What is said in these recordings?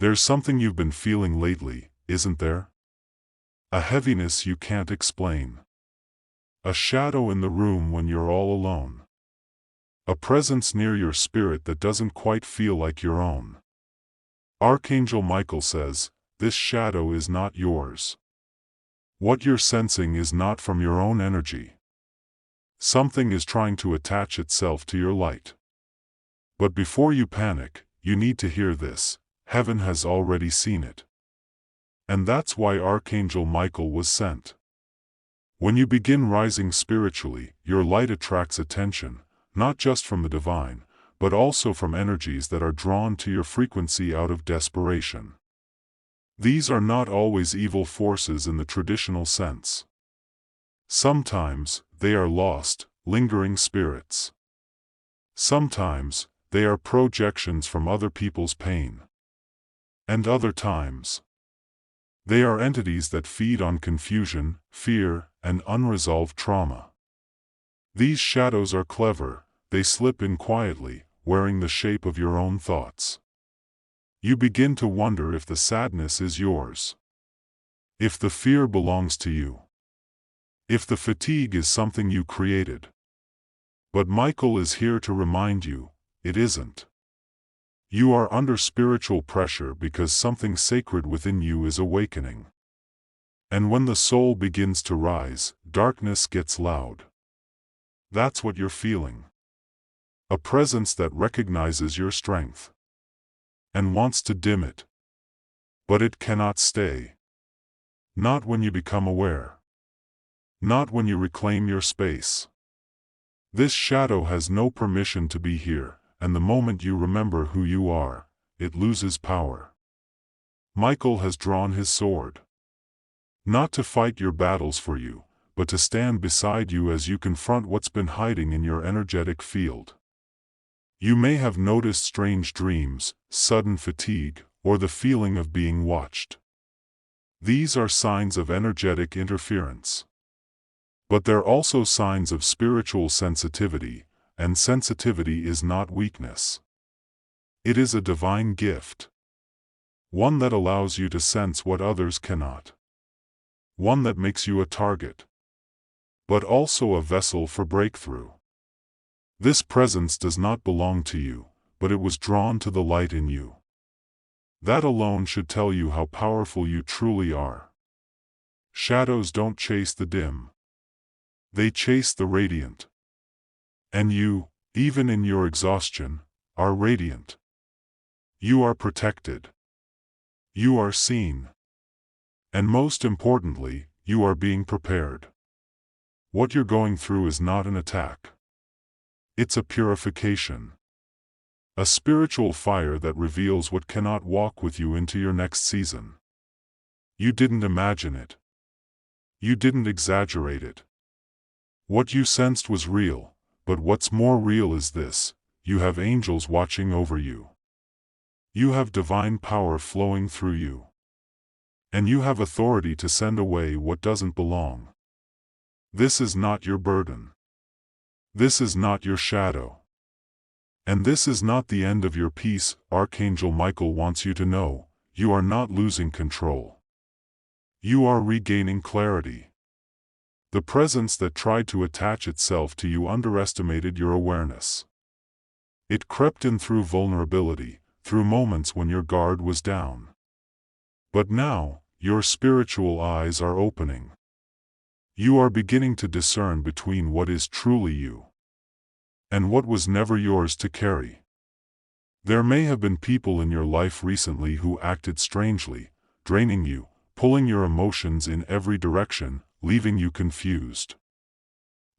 There's something you've been feeling lately, isn't there? A heaviness you can't explain. A shadow in the room when you're all alone. A presence near your spirit that doesn't quite feel like your own. Archangel Michael says, this shadow is not yours. What you're sensing is not from your own energy. Something is trying to attach itself to your light. But before you panic, you need to hear this: heaven has already seen it. And that's why Archangel Michael was sent. When you begin rising spiritually, your light attracts attention, not just from the divine, but also from energies that are drawn to your frequency out of desperation. These are not always evil forces in the traditional sense. Sometimes, they are lost, lingering spirits. Sometimes, they are projections from other people's pain. And other times, they are entities that feed on confusion, fear, and unresolved trauma. These shadows are clever. They slip in quietly, wearing the shape of your own thoughts. You begin to wonder if the sadness is yours. If the fear belongs to you. If the fatigue is something you created. But Michael is here to remind you, it isn't. You are under spiritual pressure because something sacred within you is awakening. And when the soul begins to rise, darkness gets loud. That's what you're feeling. A presence that recognizes your strength. And wants to dim it. But it cannot stay. Not when you become aware. Not when you reclaim your space. This shadow has no permission to be here, and the moment you remember who you are, it loses power. Michael has drawn his sword. Not to fight your battles for you, but to stand beside you as you confront what's been hiding in your energetic field. You may have noticed strange dreams, sudden fatigue, or the feeling of being watched. These are signs of energetic interference. But they're also signs of spiritual sensitivity, and sensitivity is not weakness. It is a divine gift. One that allows you to sense what others cannot. One that makes you a target. But also a vessel for breakthrough. This presence does not belong to you, but it was drawn to the light in you. That alone should tell you how powerful you truly are. Shadows don't chase the dim. They chase the radiant. And you, even in your exhaustion, are radiant. You are protected. You are seen. And most importantly, you are being prepared. What you're going through is not an attack. It's a purification. A spiritual fire that reveals what cannot walk with you into your next season. You didn't imagine it. You didn't exaggerate it. What you sensed was real, but what's more real is this: you have angels watching over you. You have divine power flowing through you. And you have authority to send away what doesn't belong. This is not your burden. This is not your shadow. And this is not the end of your peace. Archangel Michael wants you to know, you are not losing control. You are regaining clarity. The presence that tried to attach itself to you underestimated your awareness. It crept in through vulnerability, through moments when your guard was down. But now, your spiritual eyes are opening. You are beginning to discern between what is truly you and what was never yours to carry. There may have been people in your life recently who acted strangely, draining you, pulling your emotions in every direction, leaving you confused.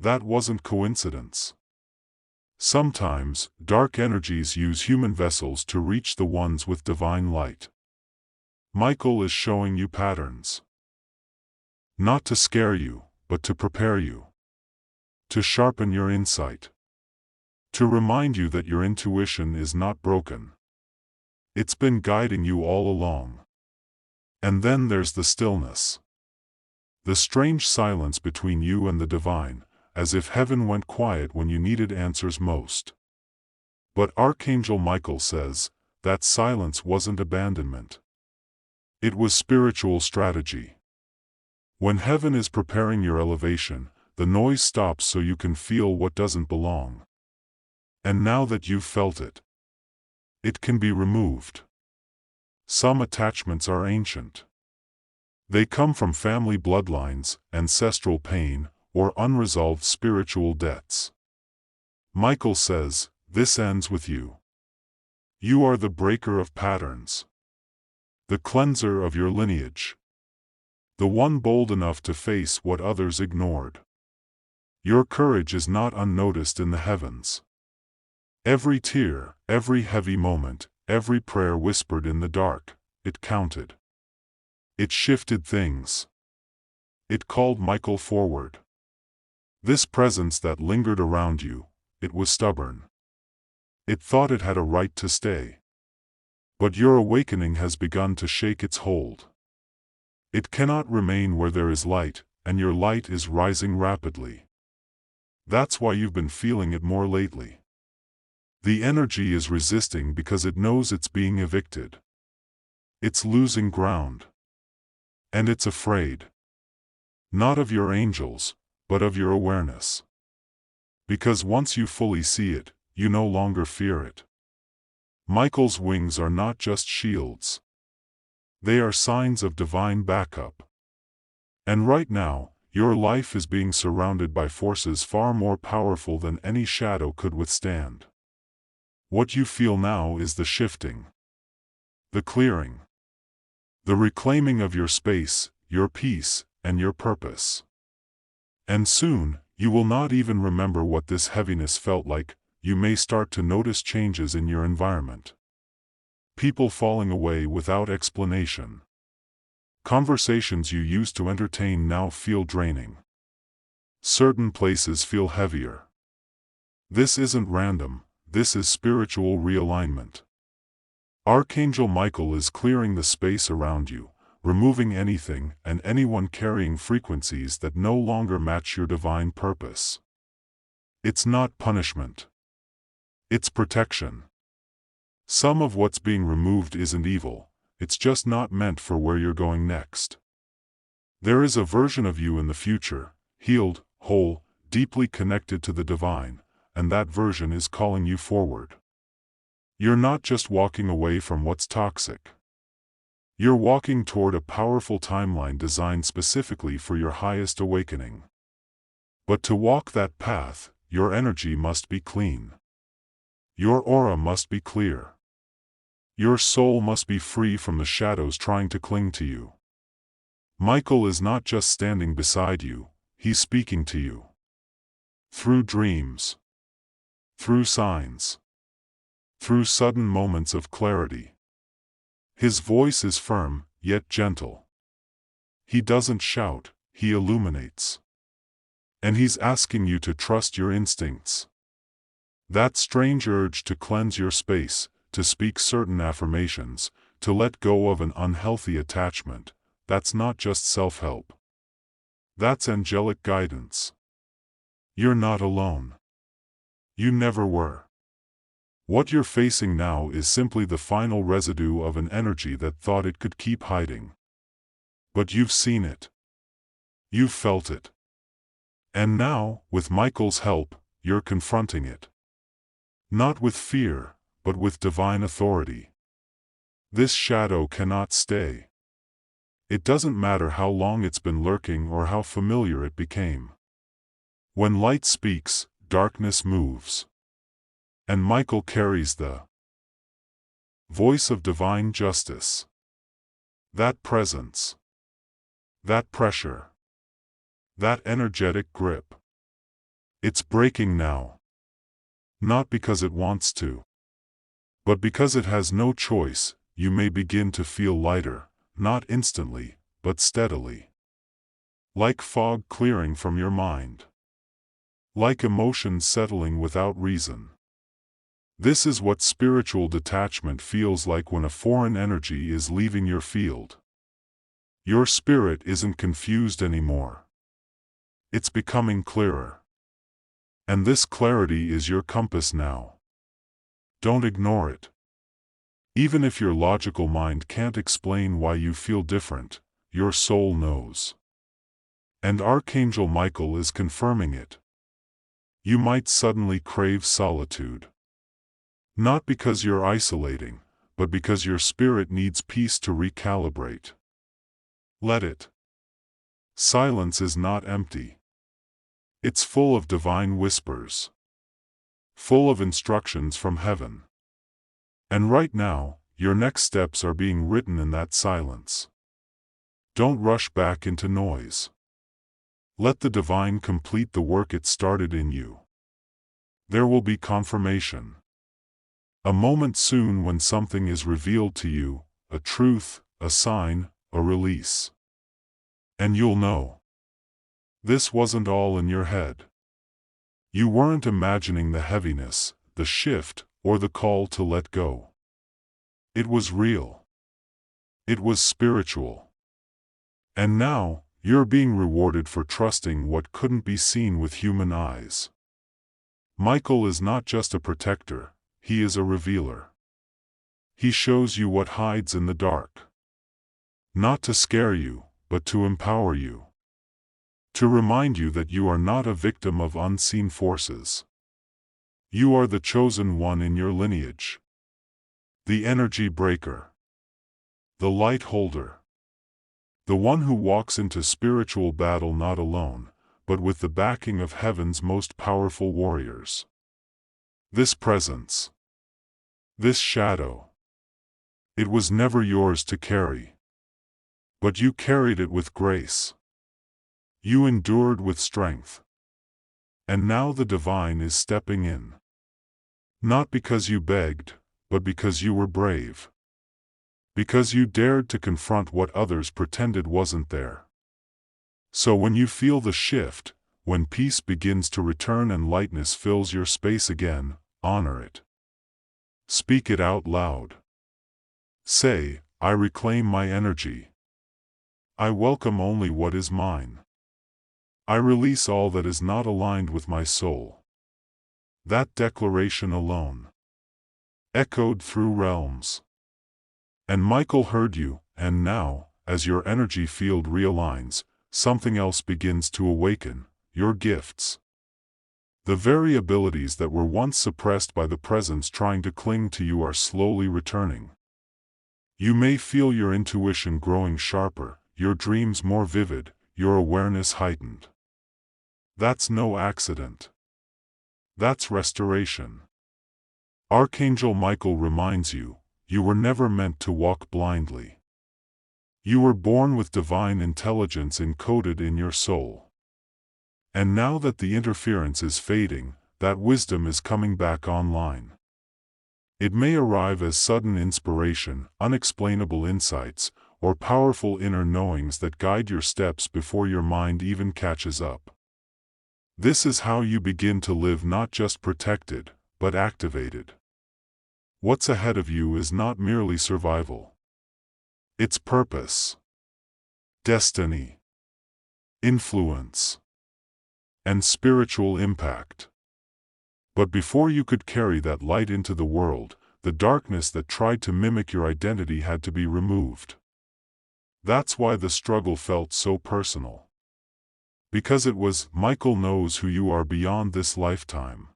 That wasn't coincidence. Sometimes, dark energies use human vessels to reach the ones with divine light. Michael is showing you patterns. Not to scare you, but to prepare you. To sharpen your insight. To remind you that your intuition is not broken. It's been guiding you all along. And then there's the stillness. The strange silence between you and the divine, as if heaven went quiet when you needed answers most. But Archangel Michael says, that silence wasn't abandonment. It was spiritual strategy. When heaven is preparing your elevation, the noise stops so you can feel what doesn't belong. And now that you've felt it, it can be removed. Some attachments are ancient. They come from family bloodlines, ancestral pain, or unresolved spiritual debts. Michael says, this ends with you. You are the breaker of patterns, the cleanser of your lineage, the one bold enough to face what others ignored. Your courage is not unnoticed in the heavens. Every tear, every heavy moment, every prayer whispered in the dark, it counted. It shifted things. It called Michael forward. This presence that lingered around you, it was stubborn. It thought it had a right to stay. But your awakening has begun to shake its hold. It cannot remain where there is light, and your light is rising rapidly. That's why you've been feeling it more lately. The energy is resisting because it knows it's being evicted. It's losing ground. And it's afraid. Not of your angels, but of your awareness. Because once you fully see it, you no longer fear it. Michael's wings are not just shields. They are signs of divine backup. And right now, your life is being surrounded by forces far more powerful than any shadow could withstand. What you feel now is the shifting, the clearing, the reclaiming of your space, your peace, and your purpose. And soon, you will not even remember what this heaviness felt like. You may start to notice changes in your environment. People falling away without explanation. Conversations you used to entertain now feel draining. Certain places feel heavier. This isn't random, this is spiritual realignment. Archangel Michael is clearing the space around you, removing anything and anyone carrying frequencies that no longer match your divine purpose. It's not punishment. It's protection. Some of what's being removed isn't evil, it's just not meant for where you're going next. There is a version of you in the future, healed, whole, deeply connected to the divine, and that version is calling you forward. You're not just walking away from what's toxic. You're walking toward a powerful timeline designed specifically for your highest awakening. But to walk that path, your energy must be clean. Your aura must be clear. Your soul must be free from the shadows trying to cling to you. Michael is not just standing beside you, he's speaking to you. Through dreams. Through signs. Through sudden moments of clarity. His voice is firm, yet gentle. He doesn't shout, he illuminates. And he's asking you to trust your instincts. That strange urge to cleanse your space, to speak certain affirmations, to let go of an unhealthy attachment, that's not just self-help. That's angelic guidance. You're not alone. You never were. What you're facing now is simply the final residue of an energy that thought it could keep hiding. But you've seen it. You've felt it. And now, with Michael's help, you're confronting it. Not with fear, but with divine authority. This shadow cannot stay. It doesn't matter how long it's been lurking or how familiar it became. When light speaks, darkness moves. And Michael carries the voice of divine justice. That presence. That pressure. That energetic grip. It's breaking now. Not because it wants to. But because it has no choice, you may begin to feel lighter, not instantly, but steadily. Like fog clearing from your mind. Like emotions settling without reason. This is what spiritual detachment feels like when a foreign energy is leaving your field. Your spirit isn't confused anymore. It's becoming clearer. And this clarity is your compass now. Don't ignore it. Even if your logical mind can't explain why you feel different, your soul knows. And Archangel Michael is confirming it. You might suddenly crave solitude. Not because you're isolating, but because your spirit needs peace to recalibrate. Let it. Silence is not empty. It's full of divine whispers. Full of instructions from heaven. And right now, your next steps are being written in that silence. Don't rush back into noise. Let the divine complete the work it started in you. There will be confirmation. A moment soon when something is revealed to you, a truth, a sign, a release. And you'll know. This wasn't all in your head. You weren't imagining the heaviness, the shift, or the call to let go. It was real. It was spiritual. And now, you're being rewarded for trusting what couldn't be seen with human eyes. Michael is not just a protector, he is a revealer. He shows you what hides in the dark. Not to scare you, but to empower you. To remind you that you are not a victim of unseen forces. You are the chosen one in your lineage. The energy breaker. The light holder. The one who walks into spiritual battle not alone, but with the backing of heaven's most powerful warriors. This presence. This shadow. It was never yours to carry. But you carried it with grace. You endured with strength. And now the divine is stepping in. Not because you begged, but because you were brave. Because you dared to confront what others pretended wasn't there. So when you feel the shift, when peace begins to return and lightness fills your space again, honor it. Speak it out loud. Say, I reclaim my energy. I welcome only what is mine. I release all that is not aligned with my soul. That declaration alone echoed through realms. And Michael heard you, and now, as your energy field realigns, something else begins to awaken, your gifts. The very abilities that were once suppressed by the presence trying to cling to you are slowly returning. You may feel your intuition growing sharper, your dreams more vivid, your awareness heightened. That's no accident. That's restoration. Archangel Michael reminds you, you were never meant to walk blindly. You were born with divine intelligence encoded in your soul. And now that the interference is fading, that wisdom is coming back online. It may arrive as sudden inspiration, unexplainable insights, or powerful inner knowings that guide your steps before your mind even catches up. This is how you begin to live not just protected, but activated. What's ahead of you is not merely survival. It's purpose, destiny, influence, and spiritual impact. But before you could carry that light into the world, the darkness that tried to mimic your identity had to be removed. That's why the struggle felt so personal. Because it was, Michael knows who you are beyond this lifetime.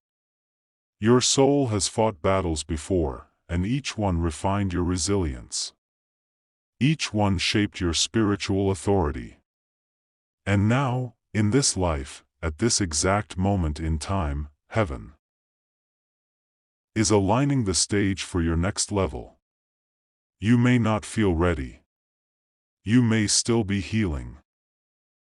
Your soul has fought battles before, and each one refined your resilience. Each one shaped your spiritual authority. And now, in this life, at this exact moment in time, heaven is aligning the stage for your next level. You may not feel ready. You may still be healing.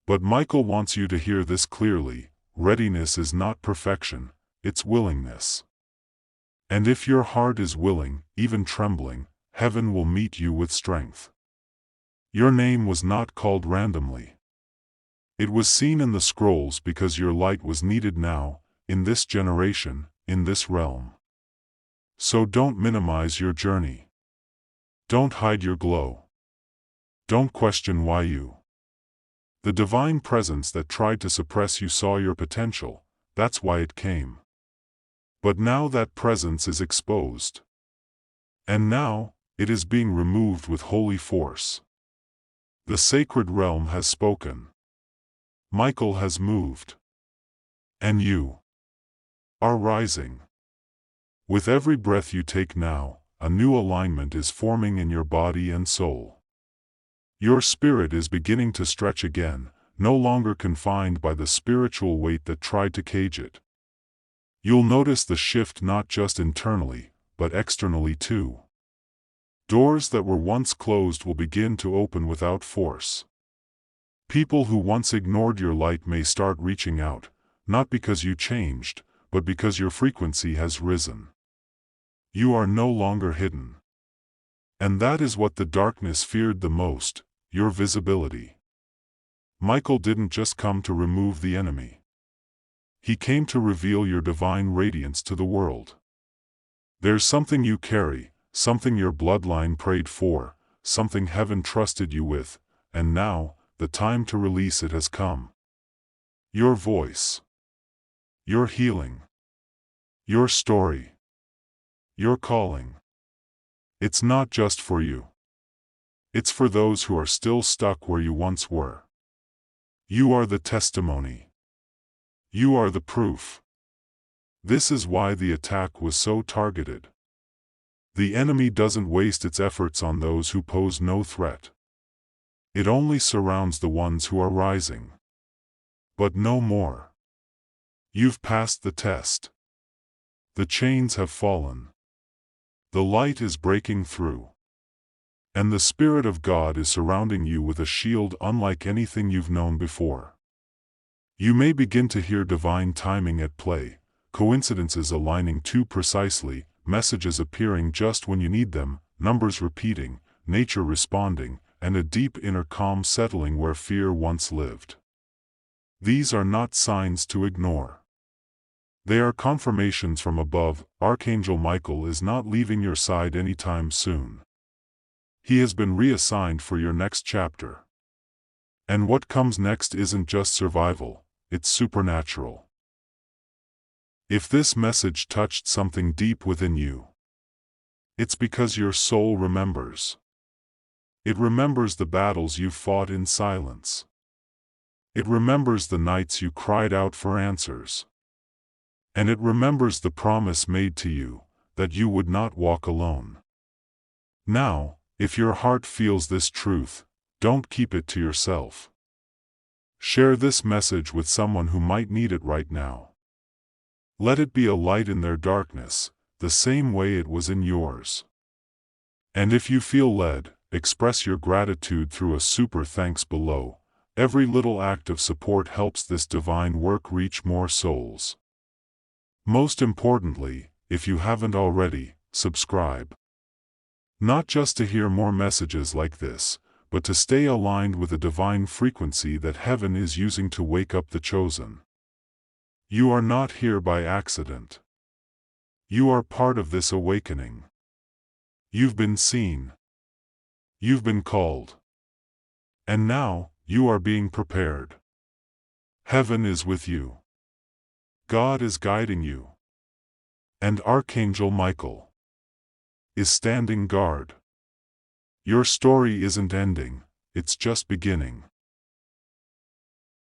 But Michael wants you to hear this clearly: readiness is not perfection, it's willingness. And if your heart is willing, even trembling, heaven will meet you with strength. Your name was not called randomly. It was seen in the scrolls because your light was needed now, in this generation, in this realm. So don't minimize your journey. Don't hide your glow. Don't question why you. The divine presence that tried to suppress you saw your potential, that's why it came. But now that presence is exposed. And now, It is being removed with holy force. The sacred realm has spoken. Michael has moved. And you are rising. With every breath you take now, a new alignment is forming in your body and soul. Your spirit is beginning to stretch again, no longer confined by the spiritual weight that tried to cage it. You'll notice the shift not just internally, but externally too. Doors that were once closed will begin to open without force. People who once ignored your light may start reaching out, not because you changed, but because your frequency has risen. You are no longer hidden. And that is what the darkness feared the most, your visibility. Michael didn't just come to remove the enemy. He came to reveal your divine radiance to the world. There's something you carry, something your bloodline prayed for, something heaven trusted you with, and now, the time to release it has come. Your voice. Your healing. Your story. Your calling. It's not just for you. It's for those who are still stuck where you once were. You are the testimony. You are the proof. This is why the attack was so targeted. The enemy doesn't waste its efforts on those who pose no threat. It only surrounds the ones who are rising. But no more. You've passed the test. The chains have fallen. The light is breaking through. And the Spirit of God is surrounding you with a shield unlike anything you've known before. You may begin to hear divine timing at play, coincidences aligning too precisely, messages appearing just when you need them, numbers repeating, nature responding, and a deep inner calm settling where fear once lived. These are not signs to ignore. They are confirmations from above. Archangel Michael is not leaving your side anytime soon. He has been reassigned for your next chapter. And what comes next isn't just survival, it's supernatural. If this message touched something deep within you, it's because your soul remembers. It remembers the battles you fought in silence. It remembers the nights you cried out for answers. And it remembers the promise made to you, that you would not walk alone. Now, if your heart feels this truth, don't keep it to yourself. Share this message with someone who might need it right now. Let it be a light in their darkness, the same way it was in yours. And if you feel led, express your gratitude through a super thanks below. Every little act of support helps this divine work reach more souls. Most importantly, if you haven't already, subscribe. Not just to hear more messages like this, but to stay aligned with the divine frequency that heaven is using to wake up the chosen. You are not here by accident. You are part of this awakening. You've been seen. You've been called. And now, you are being prepared. Heaven is with you. God is guiding you. And Archangel Michael is standing guard. Your story isn't ending, it's just beginning.